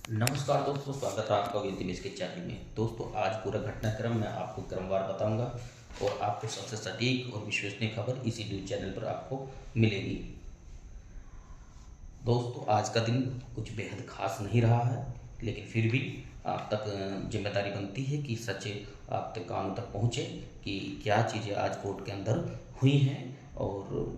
नमस्कार दोस्तों, स्वागत है आपका वेद के चैनल में। दोस्तों, आज पूरा घटनाक्रम मैं आपको क्रमवार बताऊंगा और आपको सबसे सटीक और विश्वसनीय खबर इसी न्यूज चैनल पर आपको मिलेगी। दोस्तों, आज का दिन कुछ बेहद खास नहीं रहा है, लेकिन फिर भी आप तक जिम्मेदारी बनती है कि सच आप तक कानों तक पहुँचे कि क्या चीज़ें आज कोर्ट के अंदर हुई हैं और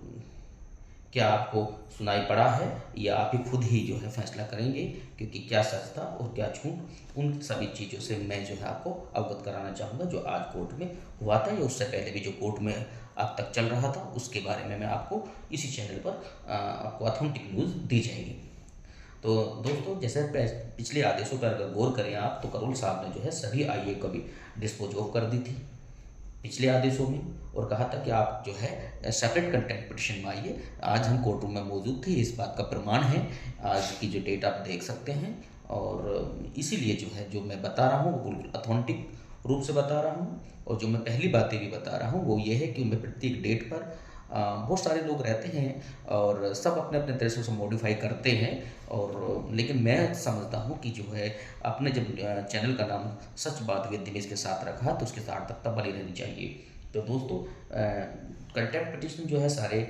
क्या आपको सुनाई पड़ा है, या आप ही खुद ही जो है फैसला करेंगे, क्योंकि क्या सच था और क्या झूठ, उन सभी चीज़ों से मैं जो है आपको अवगत कराना चाहूँगा जो आज कोर्ट में हुआ था या उससे पहले भी जो कोर्ट में अब तक चल रहा था उसके बारे में मैं आपको इसी चैनल पर आपको ऑथेंटिक न्यूज़ दी जाएगी। तो दोस्तों, जैसे पिछले आदेशों पर अगर गौर करें आप, तो करोल साहब ने जो है सभी आईए को भी डिस्पोज ऑफ कर दी थी पिछले आदेशों में, और कहा था कि आप जो है सेपरेट कंटेम्प्ट पिटिशन में आइए। आज हम कोर्ट रूम में मौजूद थे, इस बात का प्रमाण है आज की जो डेट आप देख सकते हैं। और इसीलिए जो है जो मैं बता रहा हूँ वो बिल्कुल अथेंटिक रूप से बता रहा हूँ, और जो मैं पहली बातें भी बता रहा हूँ वो ये है कि मैं प्रत्येक डेट पर बहुत सारे लोग रहते हैं और सब अपने अपने तरीके से मॉडिफाई करते हैं, और लेकिन मैं समझता हूँ कि जो है आपने जब चैनल का नाम सच बात विद दिनेश के साथ रखा तो उसके सार्थकता बनी रहनी चाहिए। तो दोस्तों, कंटेम्प्ट पिटिशन जो है सारे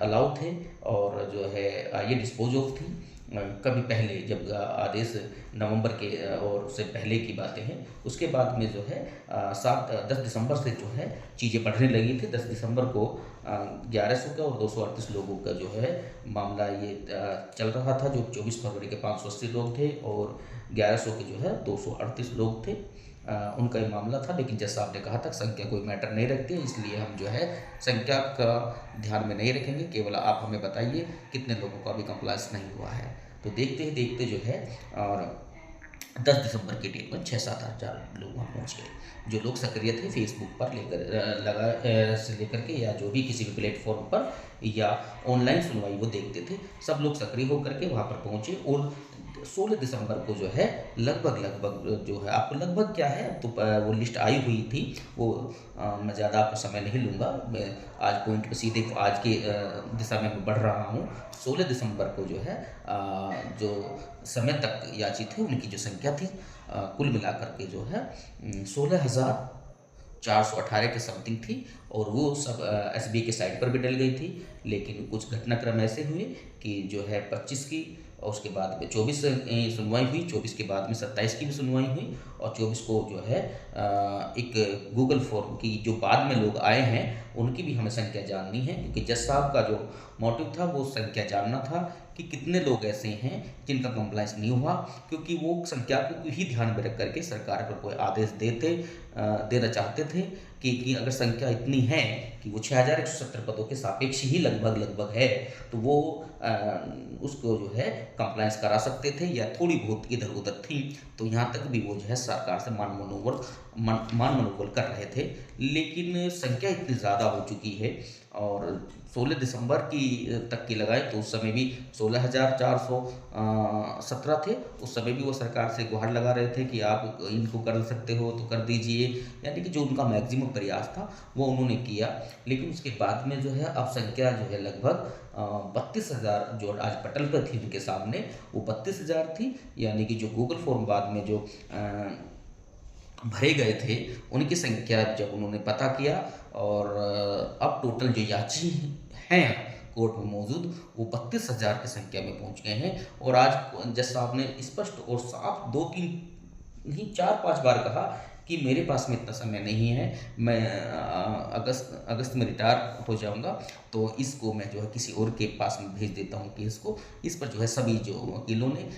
अलाउ थे, और जो है ये डिस्पोज ऑफ थी। कभी पहले जब आदेश नवंबर के और उससे पहले की बातें हैं, उसके बाद में जो है 10 दिसंबर से जो है चीज़ें बढ़ने लगी थी। 10 दिसंबर को 1100 का और 238 लोगों का जो है मामला ये चल रहा था, जो 24 फरवरी के 580 लोग थे और 1100 के जो है 238 लोग थे। उनका ये मामला था, लेकिन जैसा आपने कहा था संख्या कोई मैटर नहीं रखती है, इसलिए हम जो है संख्या का ध्यान में नहीं रखेंगे। केवल आप हमें बताइए कितने लोगों का अभी कंप्लायंस नहीं हुआ है। तो देखते ही देखते जो है और 10 दिसंबर की डेट में 6-7 हज़ार लोग वहाँ पहुँच गए। जो लोग सक्रिय थे फेसबुक पर से लेकर के, या जो भी किसी भी प्लेटफॉर्म पर या ऑनलाइन सुनवाई वो देखते थे, सब लोग सक्रिय होकर के वहाँ पर पहुँचे। और 16 दिसंबर को जो है लगभग जो है, आपको लगभग क्या है, तो वो लिस्ट आई हुई थी वो, मैं ज़्यादा आपका समय नहीं लूँगा, मैं आज पॉइंट पे सीधे आज की दिशा में मैं बढ़ रहा हूँ। 16 दिसंबर को जो है जो समय तक याचित थे उनकी जो संख्या थी कुल मिलाकर के जो है 16,418 के समथिंग थी, और वो सब एसबीआई की साइट पर भी डल गई थी। लेकिन कुछ घटनाक्रम ऐसे हुए कि जो है 25 की, और उसके बाद में 24 सुनवाई हुई, 24 के बाद में 27 की भी सुनवाई हुई, और 24 को जो है एक गूगल फॉर्म की जो बाद में लोग आए हैं उनकी भी हमें संख्या जाननी है, क्योंकि जज साहब का जो मोटिव था वो संख्या जानना था कि कितने लोग ऐसे हैं जिनका कंप्लायंस नहीं हुआ, क्योंकि वो संख्या को ही ध्यान में रख करके सरकार पर कोई आदेश देना चाहते थे कि अगर संख्या इतनी है कि वो 6,170 पदों के सापेक्ष ही लगभग है, तो वो उसको जो है कंप्लायंस करा सकते थे, या थोड़ी बहुत इधर उधर थी तो यहाँ तक भी वो जो है सरकार से मान मनोबल कर रहे थे। लेकिन संख्या इतनी ज़्यादा हो चुकी है, और 16 दिसंबर की तक की लगाए तो उस समय भी 16,417 थे। उस समय भी वो सरकार से गुहार लगा रहे थे कि आप इनको कर सकते हो तो कर दीजिए, यानी कि जो उनका मैक्सिमम प्रयास था वो उन्होंने किया। लेकिन उसके बाद में जो है अब संख्या जो है लगभग 32,000 जो आज पटल पर थी उनके सामने, वो 32,000 थी। यानी कि जो गूगल फॉर्म बाद में जो भरे गए थे उनकी संख्या जब उन्होंने पता किया, और अब टोटल जो याची हैं कोर्ट में मौजूद वो 32,000 की संख्या में पहुंच गए हैं। और आज जज साहब ने स्पष्ट और साफ 2-3 नहीं 4-5 बार कहा कि मेरे पास में इतना समय नहीं है, मैं अगस्त में रिटायर हो जाऊंगा, तो इसको मैं जो है किसी और के पास में भेज देता हूँ केस को। इस पर जो है सभी जो वकीलों ने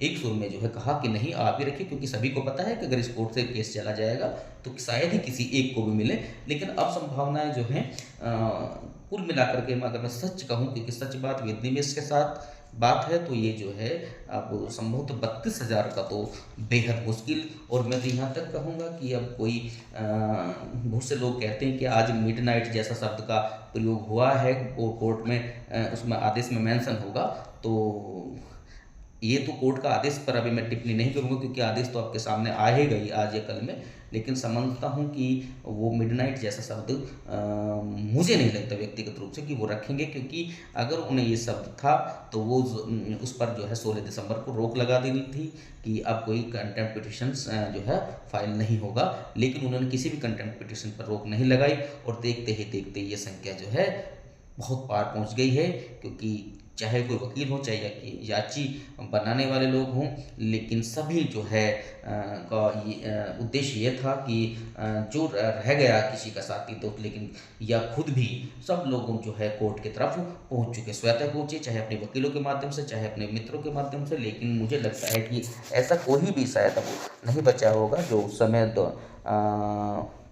एक सुर में जो है कहा कि नहीं आप ही रखिए, क्योंकि सभी को पता है कि अगर इस कोर्ट से केस चला जाएगा तो शायद ही किसी एक को भी मिले। लेकिन अब संभावनाएं जो हैं कुल मिलाकर के अगर मैं सच कहूँ, क्योंकि सच बात विधिनिवेश के साथ बात है, तो ये जो है अब संभवतः 32,000 का तो बेहद मुश्किल। और मैं तो यहाँ तक कहूँगा कि अब कोई बहुत से लोग कहते हैं कि आज मिडनाइट जैसा शब्द का प्रयोग हुआ है वो कोर्ट में, उसमें आदेश में मेंशन होगा, तो ये तो कोर्ट का आदेश पर अभी मैं टिप्पणी नहीं करूँगा, क्योंकि आदेश तो आपके सामने आएगा ही आज या कल में। लेकिन समझता हूँ कि वो मिडनाइट जैसा शब्द मुझे नहीं लगता व्यक्तिगत रूप से कि वो रखेंगे, क्योंकि अगर उन्हें ये शब्द था तो वो उस पर जो है 16 दिसंबर को रोक लगा देनी थी कि अब कोई कंटेम्प्ट पिटिशन जो है फाइल नहीं होगा। लेकिन उन्होंने किसी भी कंटेम्प्ट पिटिशन पर रोक नहीं लगाई, और देखते ही देखते ये संख्या जो है बहुत पार पहुंच गई है। क्योंकि चाहे कोई वकील हो, चाहे याची बनाने वाले लोग हों, लेकिन सभी जो है का ये उद्देश्य ये था कि जो रह गया किसी का साथी दोस्त, लेकिन या खुद भी, सब लोग जो है कोर्ट की तरफ पहुंच चुके, स्वतः पहुंचे, चाहे अपने वकीलों के माध्यम से, चाहे अपने मित्रों के माध्यम से। लेकिन मुझे लगता है कि ऐसा कोई भी शायद अब नहीं बचा होगा जो उस समय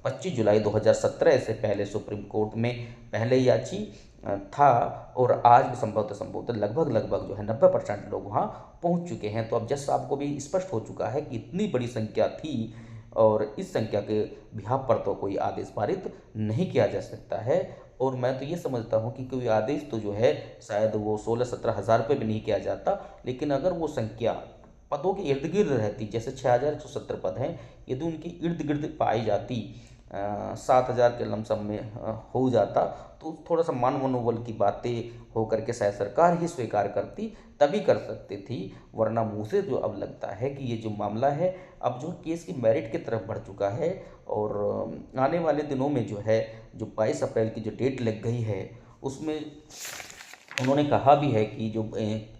25 जुलाई 2017 से पहले सुप्रीम कोर्ट में पहले याची था, और आज भी संभवतः लगभग जो है 90% लोग वहाँ पहुँच चुके हैं। तो अब जज साहब को भी स्पष्ट हो चुका है कि इतनी बड़ी संख्या थी, और इस संख्या के बिहाफ पर तो कोई आदेश पारित नहीं किया जा सकता है। और मैं तो ये समझता हूँ कि कोई आदेश तो जो है शायद वो 16-17 हज़ार रुपये भी नहीं किया जाता, लेकिन अगर वो संख्या पदों के इर्द गिर्द रहती, जैसे 6170 पद हैं, यदि उनकी इर्द गिर्द पाई जाती, 7,000 के लमसम में हो जाता, तो थोड़ा सा मान मनोबल की बातें हो करके शायद सरकार ही स्वीकार करती, तभी कर सकती थी। वरना मुझे जो अब लगता है कि ये जो मामला है अब जो केस की मेरिट की तरफ बढ़ चुका है, और आने वाले दिनों में जो है जो 22 अप्रैल की जो डेट लग गई है, उसमें उन्होंने कहा भी है कि जो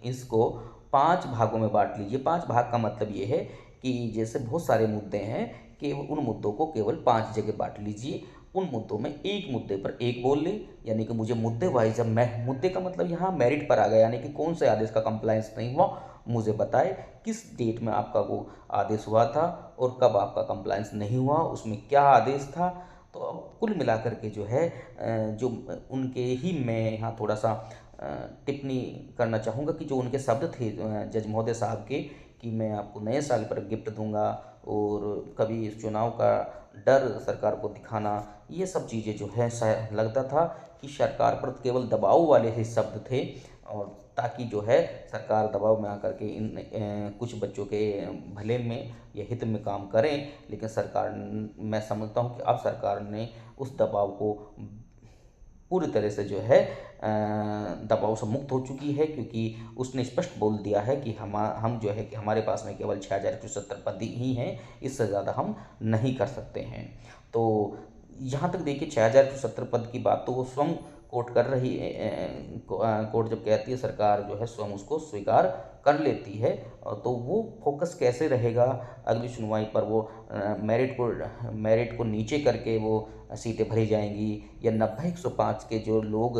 इसको 5 भागों में बांट लीजिए। 5 भाग का मतलब ये है कि जैसे बहुत सारे मुद्दे हैं कि उन मुद्दों को केवल 5 जगह बांट लीजिए। उन मुद्दों में एक मुद्दे पर एक बोल लें, यानी कि मुझे मुद्दे वाइज, जब मैं मुद्दे का मतलब यहाँ मेरिट पर आ गया, यानी कि कौन से आदेश का कंप्लायंस नहीं हुआ, मुझे बताए किस डेट में आपका वो आदेश हुआ था और कब आपका कंप्लायंस नहीं हुआ, उसमें क्या आदेश था। तो अब कुल मिलाकर के जो है जो उनके ही मैं यहाँ थोड़ा सा टिप्पणी करना चाहूँगा कि जो उनके शब्द थे जज महोदय साहब के, कि मैं आपको नए साल पर गिफ्ट दूंगा, और कभी इस चुनाव का डर सरकार को दिखाना, ये सब चीज़ें जो है शायद लगता था कि सरकार पर केवल दबाव वाले ही शब्द थे, और ताकि जो है सरकार दबाव में आकर के इन कुछ बच्चों के भले में या हित में काम करें। लेकिन सरकार, मैं समझता हूँ कि अब सरकार ने उस दबाव को पूरी तरह से जो है दबाव से मुक्त हो चुकी है, क्योंकि उसने स्पष्ट बोल दिया है कि हम जो है कि हमारे पास में केवल 6170 पद ही हैं, इससे ज़्यादा हम नहीं कर सकते हैं। तो यहाँ तक देखिए 6170 पद की बात तो वो स्वयं कोर्ट कर रही कोर्ट जब कहती है, सरकार जो है स्वयं उसको स्वीकार कर लेती है। तो वो फोकस कैसे रहेगा अगली सुनवाई पर, वो मेरिट को नीचे करके वो सीटें भरी जाएंगी, या 90-105 के जो लोग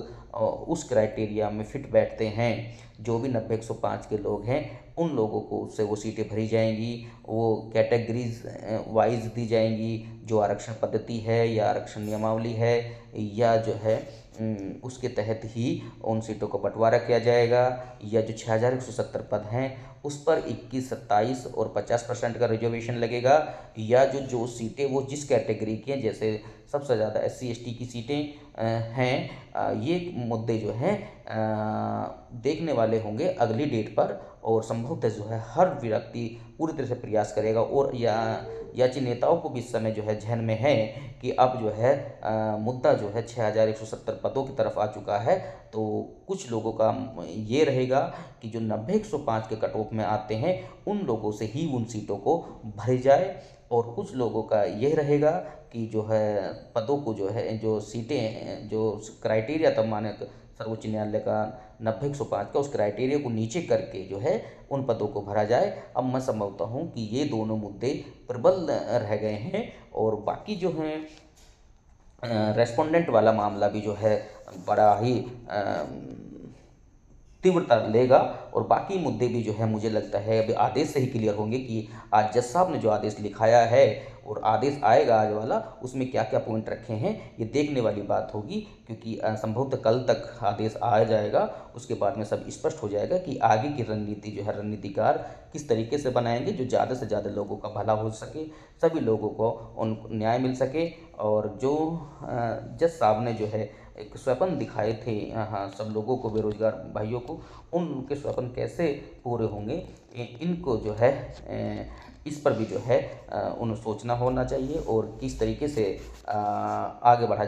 उस क्राइटेरिया में फिट बैठते हैं, जो भी 90-105 के लोग हैं, उन लोगों को उससे वो सीटें भरी जाएंगी, वो कैटेगरीज वाइज दी जाएंगी, जो आरक्षण पद्धति है या आरक्षण नियमावली है, या जो है उसके तहत ही उन सीटों का बंटवारा किया जाएगा। या जो 6170 पद हैं उस पर 21, 27 और 50% का रिजर्वेशन लगेगा, या जो सीटें वो जिस कैटेगरी की हैं, जैसे सबसे ज़्यादा SC/ST की सीटें हैं, ये मुद्दे जो हैं देखने वाले होंगे अगली डेट पर, और संभवतः जो है हर व्यक्ति पूरी तरह से प्रयास करेगा। और याची नेताओं को भी इस समय जो है जहन में है कि अब जो है मुद्दा जो है 6170 पदों की तरफ आ चुका है। तो कुछ लोगों का ये रहेगा कि जो 90-105 के कट ऑफ में आते हैं, उन लोगों से ही उन सीटों को भरी जाए, और कुछ लोगों का यह रहेगा कि जो है पदों को जो है, जो सीटें, जो क्राइटेरिया तब माने सर्वोच्च न्यायालय का 90-105 का, उस क्राइटेरिया को नीचे करके जो है उन पदों को भरा जाए। अब मैं समझता हूँ कि ये दोनों मुद्दे प्रबल रह गए हैं, और बाकी जो हैं रेस्पोंडेंट वाला मामला भी जो है बड़ा ही तीव्रता लेगा, और बाकी मुद्दे भी जो है मुझे लगता है अभी आदेश से ही क्लियर होंगे कि आज जज साहब ने जो आदेश लिखाया है और आदेश आएगा आज वाला, उसमें क्या क्या पॉइंट रखे हैं, ये देखने वाली बात होगी। क्योंकि संभवतः कल तक आदेश आ जाएगा, उसके बाद में सब स्पष्ट हो जाएगा कि आगे की रणनीति जो है रणनीतिकार किस तरीके से बनाएंगे, जो ज़्यादा से ज़्यादा लोगों का भला हो सके, सभी लोगों को उन न्याय मिल सके, और जो जज साहब ने जो है एक स्वप्न दिखाए थे, हाँ, सब लोगों को, बेरोज़गार भाइयों को, उनके स्वप्न कैसे पूरे होंगे, इनको जो है इस पर भी जो है उन्हें सोचना होना चाहिए और किस तरीके से आगे बढ़ा जाए।